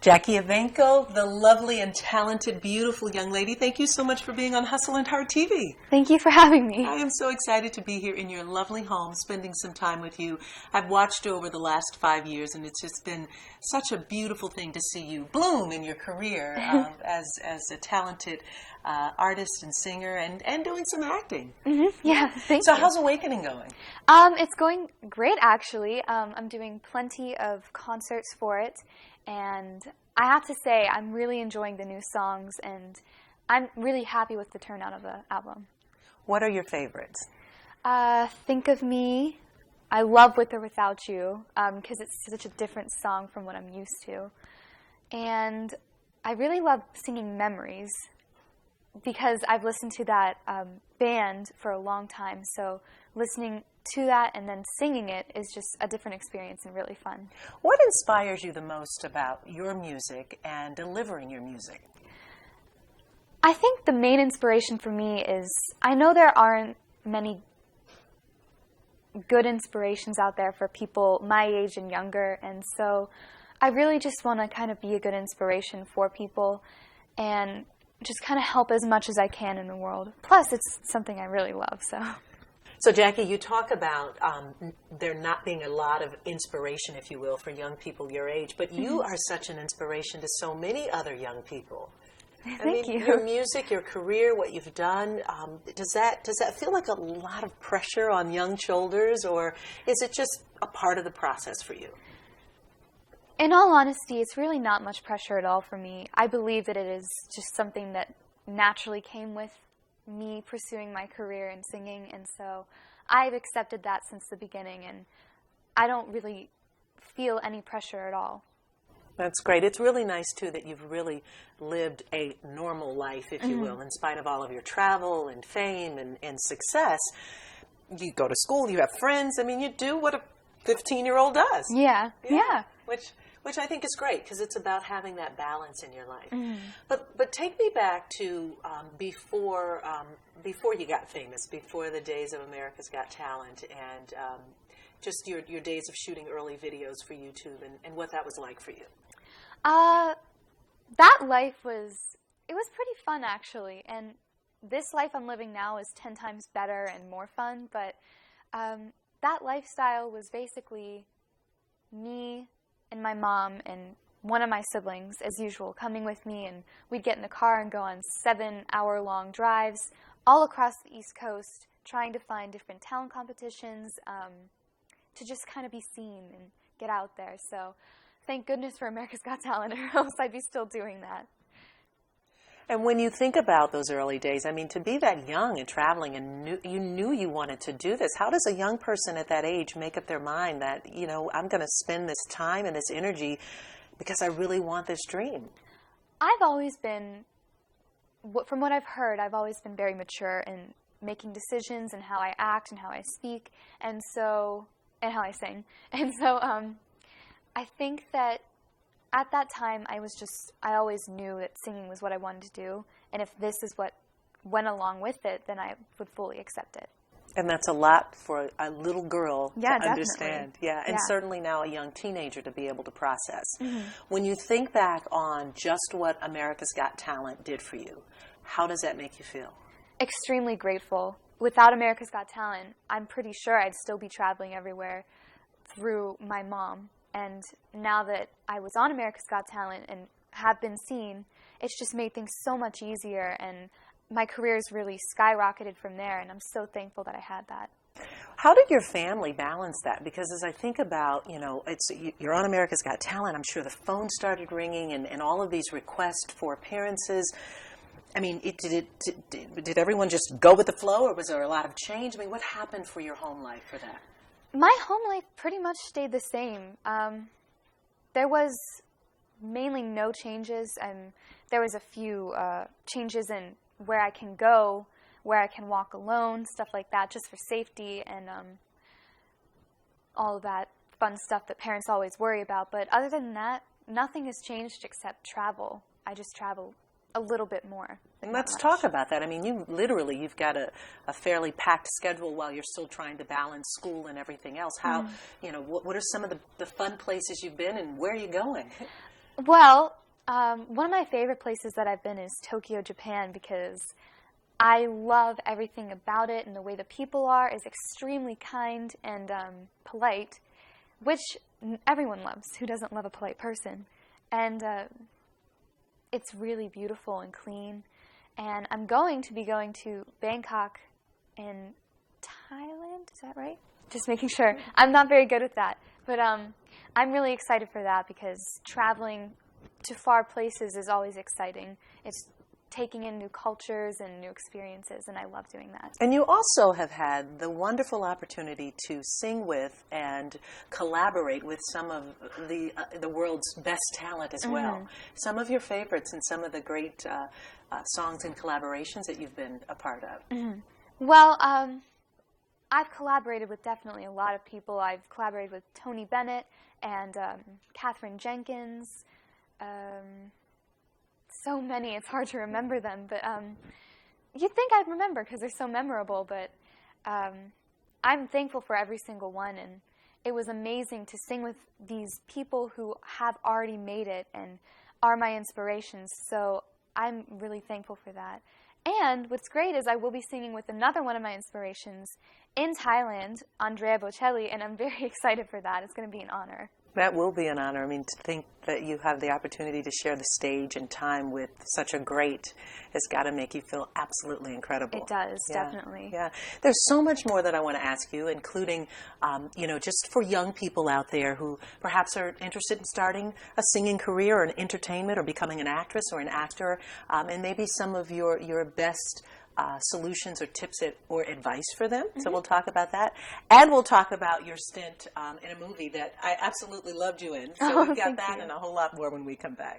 Jackie Evancho, the lovely and talented, beautiful young lady, thank you so much for being on Hustle and Heart TV. Thank you for having me. I am so excited to be here in your lovely home, spending some time with you. I've watched you over the last 5 years, and it's just been such a beautiful thing to see you bloom in your career as a talented artist and singer, and doing some acting. Mm-hmm. Yeah, thank you. So how's Awakening going? It's going great, actually. I'm doing plenty of concerts for it, and I have to say I'm really enjoying the new songs, and I'm really happy with the turnout of the album. What are your favorites? Think of Me. I love With or Without You because it's such a different song from what I'm used to. And I really love singing Memories because I've listened to that band for a long time, so listening to that and then singing it is just a different experience and really fun. What inspires you the most about your music and delivering your music? I think the main inspiration for me is, I know there aren't many good inspirations out there for people my age and younger, and so I really just want to kind of be a good inspiration for people and just kind of help as much as I can in the world. Plus, it's something I really love, so... So, Jackie, you talk about there not being a lot of inspiration, if you will, for young people your age, but you are such an inspiration to so many other young people. Thank you. Your music, your career, what you've done, does that feel like a lot of pressure on young shoulders, or is it just a part of the process for you? In all honesty, it's really not much pressure at all for me. I believe that it is just something that naturally came with me pursuing my career in singing, and so I've accepted that since the beginning, and I don't really feel any pressure at all. That's great. It's really nice, too, that you've really lived a normal life, if you will, in spite of all of your travel and fame and success. You go to school, you have friends. I mean, you do what a 15-year-old does. Yeah. Which I think is great, because it's about having that balance in your life. But take me back to before you got famous, before the days of America's Got Talent, and just your days of shooting early videos for YouTube, and what that was like for you. That life was pretty fun, actually, and this life I'm living now is 10 times better and more fun, but that lifestyle was basically me and my mom and one of my siblings, as usual, coming with me, and we'd get in the car and go on 7-hour-long drives all across the East Coast, trying to find different talent competitions to just kind of be seen and get out there. So thank goodness for America's Got Talent, or else I'd be still doing that. And when you think about those early days, I mean, to be that young and traveling, and you knew you wanted to do this, how does a young person at that age make up their mind that, you know, I'm going to spend this time and this energy because I really want this dream? I've always been, from what I've heard, I've always been very mature in making decisions and how I act and how I speak, and how I sing. And so I think that at that time, I always knew that singing was what I wanted to do, and if this is what went along with it, then I would fully accept it. And that's a lot for a little girl to definitely understand. And certainly now a young teenager to be able to process. When you think back on just what America's Got Talent did for you, how does that make you feel? Extremely grateful. Without America's Got Talent, I'm pretty sure I'd still be traveling everywhere through my mom. And now that I was on America's Got Talent and have been seen, it's just made things so much easier, and my career's really skyrocketed from there, and I'm so thankful that I had that. How did your family balance that? Because as I think about, you know, you're on America's Got Talent, I'm sure the phone started ringing and all of these requests for appearances. I mean, did everyone just go with the flow, or was there a lot of change? I mean, what happened for your home life for that? My home life pretty much stayed the same. There was mainly no changes, and there was a few changes in where I can go, where I can walk alone, stuff like that, just for safety and all of that fun stuff that parents always worry about. But other than that, nothing has changed except travel. I just travel a little bit more. And let's talk about that. I mean, you've got a fairly packed schedule while you're still trying to balance school and everything else. How, what are some of the fun places you've been, and where are you going? Well, one of my favorite places that I've been is Tokyo, Japan, because I love everything about it, and the way the people are is extremely kind and polite, which everyone loves. Who doesn't love a polite person? And it's really beautiful and clean. And I'm going to be going to Bangkok in Thailand. Is that right? Just making sure. I'm not very good with that. But I'm really excited for that because traveling to far places is always exciting. It's taking in new cultures and new experiences, and I love doing that. And you also have had the wonderful opportunity to sing with and collaborate with some of the world's best talent as well. Some of your favorites and some of the great songs and collaborations that you've been a part of. Well, I've collaborated with definitely a lot of people. I've collaborated with Tony Bennett and Katherine Jenkins. So many, it's hard to remember them, but you'd think I'd remember because they're so memorable, but I'm thankful for every single one, and it was amazing to sing with these people who have already made it and are my inspirations, so I'm really thankful for that. And what's great is I will be singing with another one of my inspirations in Thailand, Andrea Bocelli, and I'm very excited for that. It's going to be an honor. That will be an honor. I mean, to think that you have the opportunity to share the stage and time with such a great has got to make you feel absolutely incredible. It does, definitely. Yeah. There's so much more that I want to ask you, including, just for young people out there who perhaps are interested in starting a singing career or in entertainment or becoming an actress or an actor, and maybe some of your best solutions or tips or advice for them. So we'll talk about that. And we'll talk about your stint in a movie that I absolutely loved you in. So we've got that and a whole lot more when we come back.